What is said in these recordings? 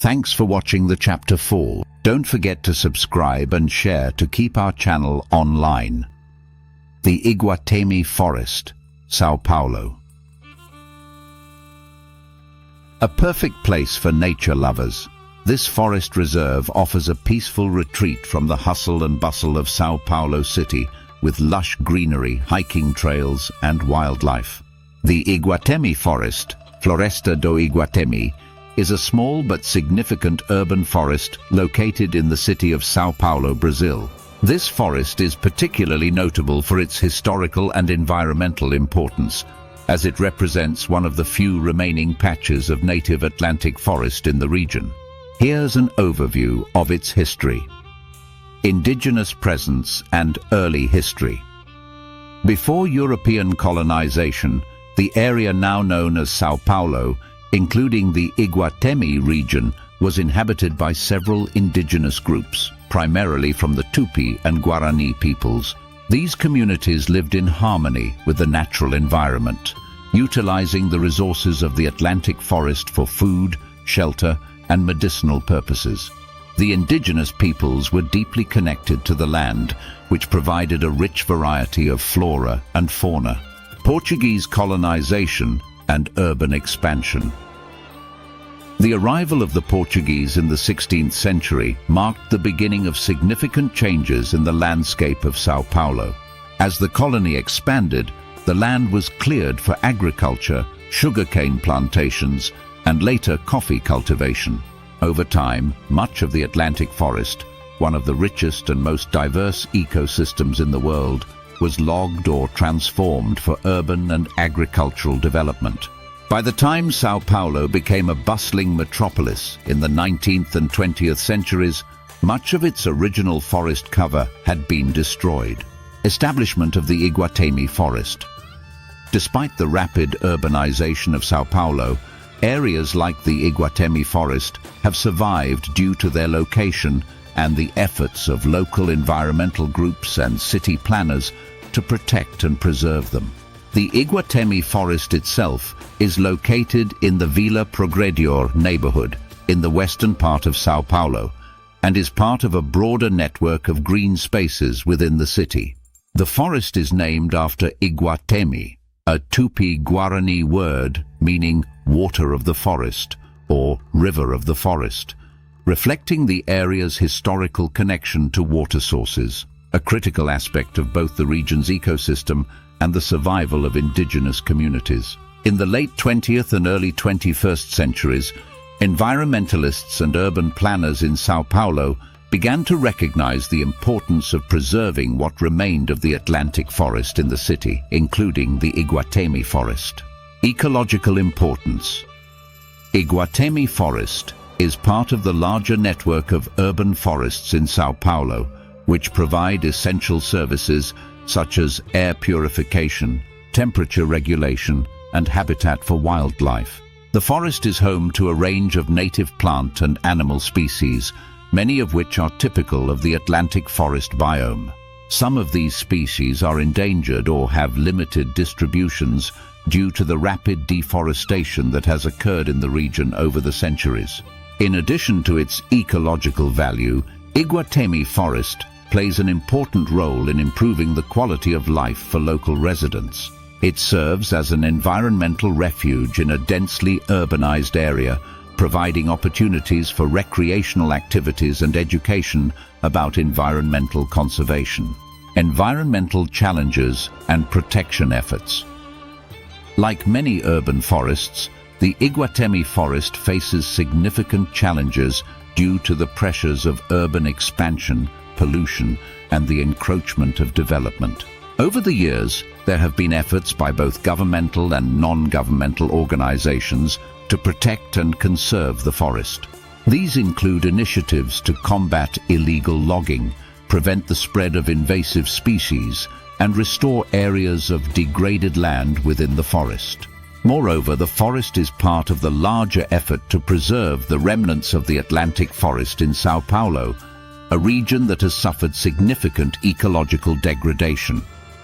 Thanks for watching the Chapter 4. Don't forget to subscribe and share to keep our channel online. The Iguatemi Forest, São Paulo. A perfect place for nature lovers, this forest reserve offers a peaceful retreat from the hustle and bustle of São Paulo city with lush greenery, hiking trails and wildlife. The Iguatemi Forest, Floresta do Iguatemi, is a small but significant urban forest located in the city of São Paulo, Brazil. This forest is particularly notable for its historical and environmental importance, as it represents one of the few remaining patches of native Atlantic forest in the region. Here's an overview of its history. Indigenous presence and early history. Before European colonization, the area now known as São Paulo, including the Iguatemi region, was inhabited by several indigenous groups, primarily from the Tupi and Guarani peoples. These communities lived in harmony with the natural environment, utilizing the resources of the Atlantic forest for food, shelter, and medicinal purposes. The indigenous peoples were deeply connected to the land, which provided a rich variety of flora and fauna. Portuguese colonization and urban expansion. The arrival of the Portuguese in the 16th century marked the beginning of significant changes in the landscape of São Paulo. As the colony expanded, the land was cleared for agriculture, sugarcane plantations, and later coffee cultivation. Over time, much of the Atlantic forest, one of the richest and most diverse ecosystems in the world, was logged or transformed for urban and agricultural development. By the time São Paulo became a bustling metropolis in the 19th and 20th centuries, much of its original forest cover had been destroyed. Establishment of the Iguatemi Forest. Despite the rapid urbanization of São Paulo, areas like the Iguatemi Forest have survived due to their location and the efforts of local environmental groups and city planners to protect and preserve them. The Iguatemi Forest itself is located in the Vila Progredior neighborhood in the western part of São Paulo and is part of a broader network of green spaces within the city. The forest is named after Iguatemi, a Tupi-Guarani word meaning water of the forest or river of the forest, reflecting the area's historical connection to water sources, a critical aspect of both the region's ecosystem and the survival of indigenous communities. In the late 20th and early 21st centuries, environmentalists and urban planners in São Paulo began to recognize the importance of preserving what remained of the Atlantic forest in the city, including the Iguatemi Forest. Ecological importance. Iguatemi Forest is part of the larger network of urban forests in São Paulo, which provide essential services such as air purification, temperature regulation, and habitat for wildlife. The forest is home to a range of native plant and animal species, many of which are typical of the Atlantic forest biome. Some of these species are endangered or have limited distributions due to the rapid deforestation that has occurred in the region over the centuries. In addition to its ecological value, Iguatemi Forest plays an important role in improving the quality of life for local residents. It serves as an environmental refuge in a densely urbanized area, providing opportunities for recreational activities and education about environmental conservation. Environmental challenges and protection efforts. Like many urban forests, the Iguatemi Forest faces significant challenges due to the pressures of urban expansion, pollution, and the encroachment of development. Over the years, there have been efforts by both governmental and non-governmental organizations to protect and conserve the forest. These include initiatives to combat illegal logging, prevent the spread of invasive species, and restore areas of degraded land within the forest. Moreover, the forest is part of the larger effort to preserve the remnants of the Atlantic forest in São Paulo, a region that has suffered significant ecological degradation.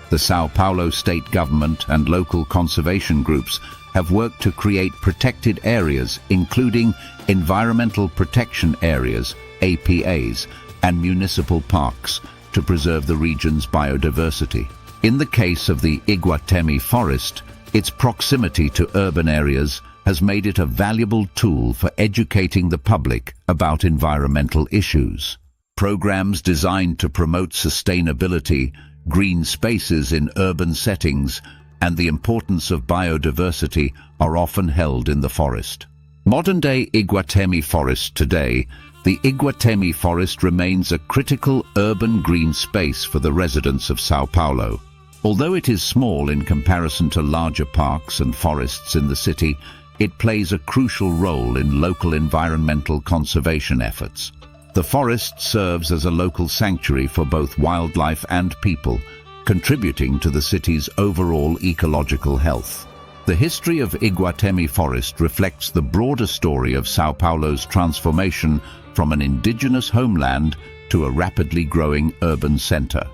The São Paulo state government and local conservation groups have worked to create protected areas, including environmental protection areas, APAs, and municipal parks, to preserve the region's biodiversity. In the case of the Iguatemi Forest, its proximity to urban areas has made it a valuable tool for educating the public about environmental issues. Programs designed to promote sustainability, green spaces in urban settings, and the importance of biodiversity are often held in the forest. Modern-day Iguatemi Forest today, the Iguatemi Forest remains a critical urban green space for the residents of São Paulo. Although it is small in comparison to larger parks and forests in the city, it plays a crucial role in local environmental conservation efforts. The forest serves as a local sanctuary for both wildlife and people, contributing to the city's overall ecological health. The history of Iguatemi Forest reflects the broader story of São Paulo's transformation from an indigenous homeland to a rapidly growing urban center.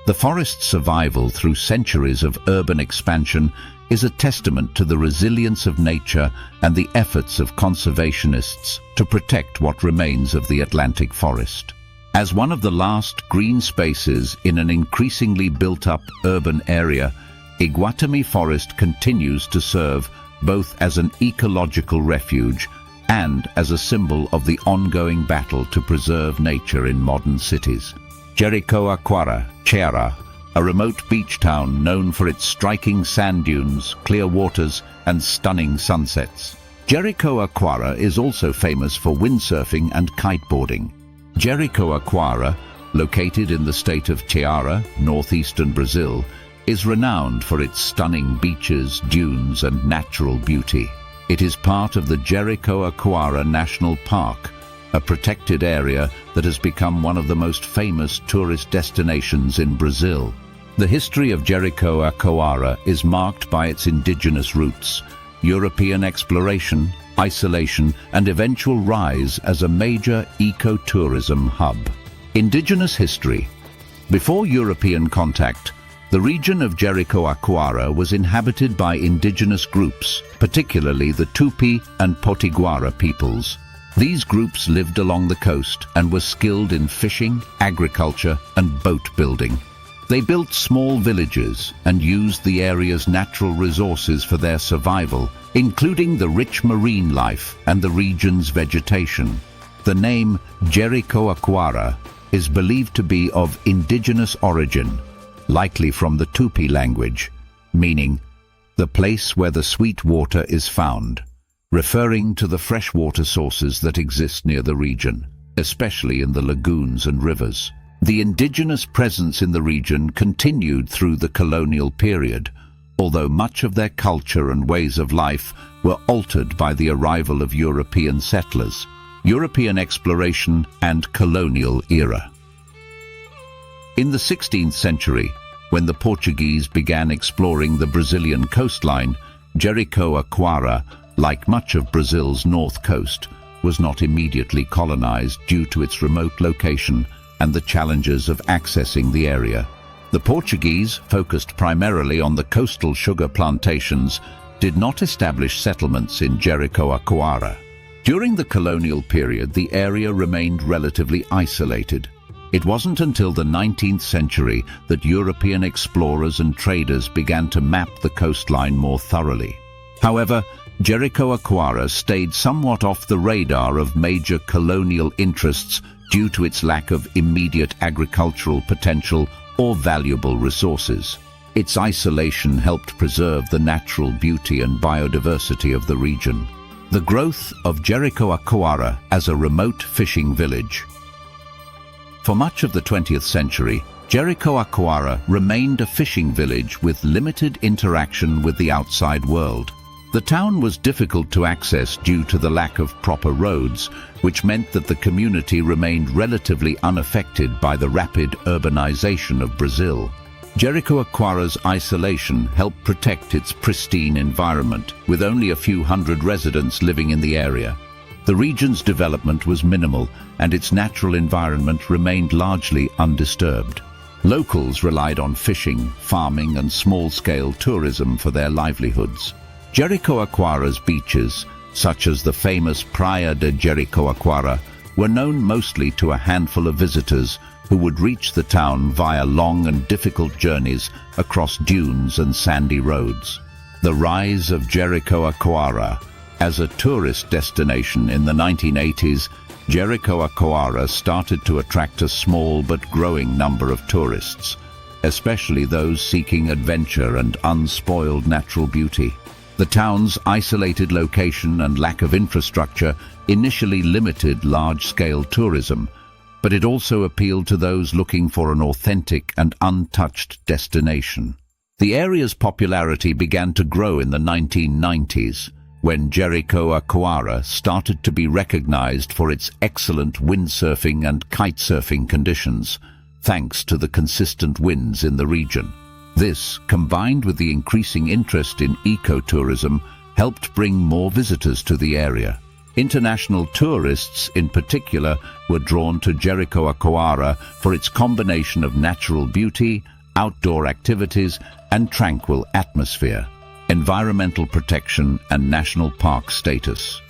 The forest's survival through centuries of urban expansion is a testament to the resilience of nature and the efforts of conservationists to protect what remains of the Atlantic forest. As one of the last green spaces in an increasingly built-up urban area, Iguatemi Forest continues to serve both as an ecological refuge and as a symbol of the ongoing battle to preserve nature in modern cities. Jericoacoara, Ceará, a remote beach town known for its striking sand dunes, clear waters, and stunning sunsets. Jericoacoara is also famous for windsurfing and kiteboarding. Jericoacoara, located in the state of Ceará, northeastern Brazil, is renowned for its stunning beaches, dunes, and natural beauty. It is part of the Jericoacoara National Park, a protected area that has become one of the most famous tourist destinations in Brazil. The history of Jericoacoara is marked by its indigenous roots, European exploration, isolation, and eventual rise as a major ecotourism hub. Indigenous history. Before European contact, the region of Jericoacoara was inhabited by indigenous groups, particularly the Tupi and Potiguara peoples. These groups lived along the coast and were skilled in fishing, agriculture, and boat building. They built small villages and used the area's natural resources for their survival, including the rich marine life and the region's vegetation. The name Jericoacoara is believed to be of indigenous origin, likely from the Tupi language, meaning the place where the sweet water is found, referring to the freshwater sources that exist near the region, especially in the lagoons and rivers. The indigenous presence in the region continued through the colonial period, although much of their culture and ways of life were altered by the arrival of European settlers, European exploration, and colonial era. In the 16th century, when the Portuguese began exploring the Brazilian coastline, Jericoacoara, like much of Brazil's north coast, was not immediately colonized due to its remote location and the challenges of accessing the area. The Portuguese, focused primarily on the coastal sugar plantations, did not establish settlements in Jericoacoara. During the colonial period, the area remained relatively isolated. It wasn't until the 19th century that European explorers and traders began to map the coastline more thoroughly. However, Jericoacoara stayed somewhat off the radar of major colonial interests due to its lack of immediate agricultural potential or valuable resources. Its isolation helped preserve the natural beauty and biodiversity of the region. The growth of Jericoacoara as a remote fishing village. For much of the 20th century, Jericoacoara remained a fishing village with limited interaction with the outside world. The town was difficult to access due to the lack of proper roads, which meant that the community remained relatively unaffected by the rapid urbanization of Brazil. Jericoacoara's isolation helped protect its pristine environment, with only a few hundred residents living in the area. The region's development was minimal, and its natural environment remained largely undisturbed. Locals relied on fishing, farming, and small-scale tourism for their livelihoods. Jericoacoara's beaches, such as the famous Praia de Jericoacoara, were known mostly to a handful of visitors who would reach the town via long and difficult journeys across dunes and sandy roads. The rise of Jericoacoara as a tourist destination in the 1980s, Jericoacoara started to attract a small but growing number of tourists, especially those seeking adventure and unspoiled natural beauty. The town's isolated location and lack of infrastructure initially limited large-scale tourism, but it also appealed to those looking for an authentic and untouched destination. The area's popularity began to grow in the 1990s, when Jericoacoara started to be recognized for its excellent windsurfing and kitesurfing conditions, thanks to the consistent winds in the region. This, combined with the increasing interest in ecotourism, helped bring more visitors to the area. International tourists, in particular, were drawn to Jericoacoara for its combination of natural beauty, outdoor activities, and tranquil atmosphere, environmental protection, and national park status.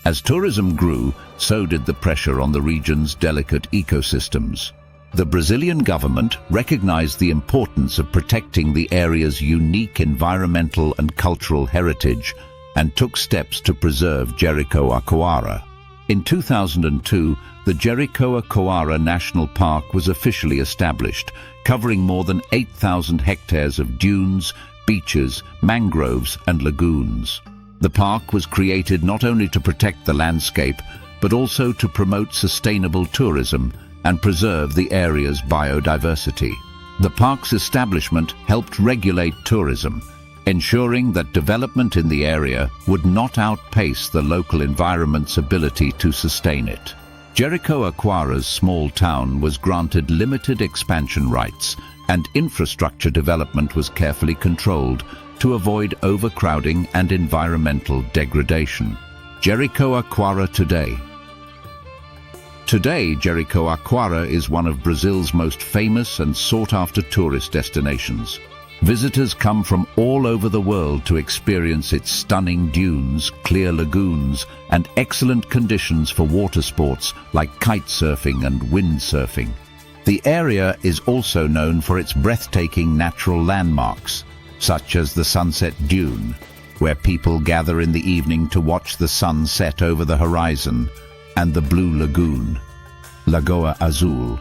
As tourism grew, so did the pressure on the region's delicate ecosystems. The Brazilian government recognized the importance of protecting the area's unique environmental and cultural heritage and took steps to preserve Jericoacoara. In 2002, the Jericoacoara National Park was officially established, covering more than 8,000 hectares of dunes, beaches, mangroves, and lagoons. The park was created not only to protect the landscape, but also to promote sustainable tourism and preserve the area's biodiversity. The park's establishment helped regulate tourism, ensuring that development in the area would not outpace the local environment's ability to sustain it. Jericoacoara's small town was granted limited expansion rights, and infrastructure development was carefully controlled to avoid overcrowding and environmental degradation. Jericoacoara today. Today, Jericoacoara is one of Brazil's most famous and sought-after tourist destinations. Visitors come from all over the world to experience its stunning dunes, clear lagoons, and excellent conditions for water sports like kitesurfing and windsurfing. The area is also known for its breathtaking natural landmarks, such as the Sunset Dune, where people gather in the evening to watch the sun set over the horizon, and the Blue Lagoon, Lagoa Azul,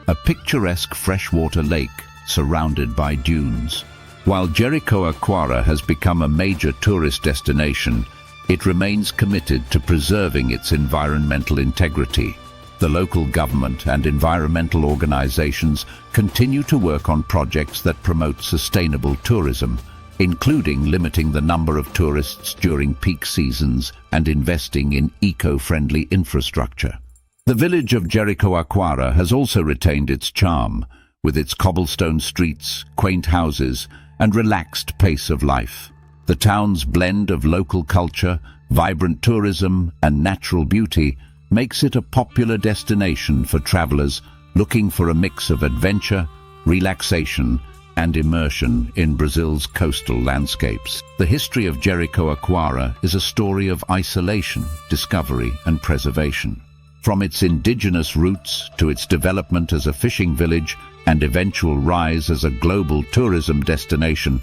a picturesque freshwater lake surrounded by dunes. While Jericoacoara has become a major tourist destination, it remains committed to preserving its environmental integrity. The local government and environmental organizations continue to work on projects that promote sustainable tourism, including limiting the number of tourists during peak seasons and investing in eco-friendly infrastructure. The village of Jericoacoara has also retained its charm, with its cobblestone streets, quaint houses, and relaxed pace of life. The town's blend of local culture, vibrant tourism, and natural beauty makes it a popular destination for travelers looking for a mix of adventure, relaxation, and immersion in Brazil's coastal landscapes. The history of Jericoacoara is a story of isolation, discovery, and preservation. From its indigenous roots to its development as a fishing village and eventual rise as a global tourism destination,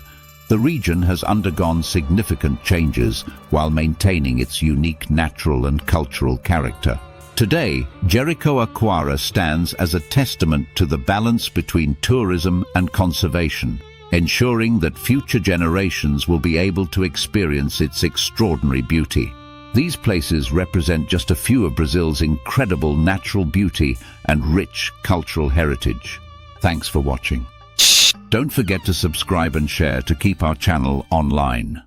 the region has undergone significant changes while maintaining its unique natural and cultural character. Today, Jericoacoara stands as a testament to the balance between tourism and conservation, ensuring that future generations will be able to experience its extraordinary beauty. These places represent just a few of Brazil's incredible natural beauty and rich cultural heritage. Thanks for watching. Don't forget to subscribe and share to keep our channel online.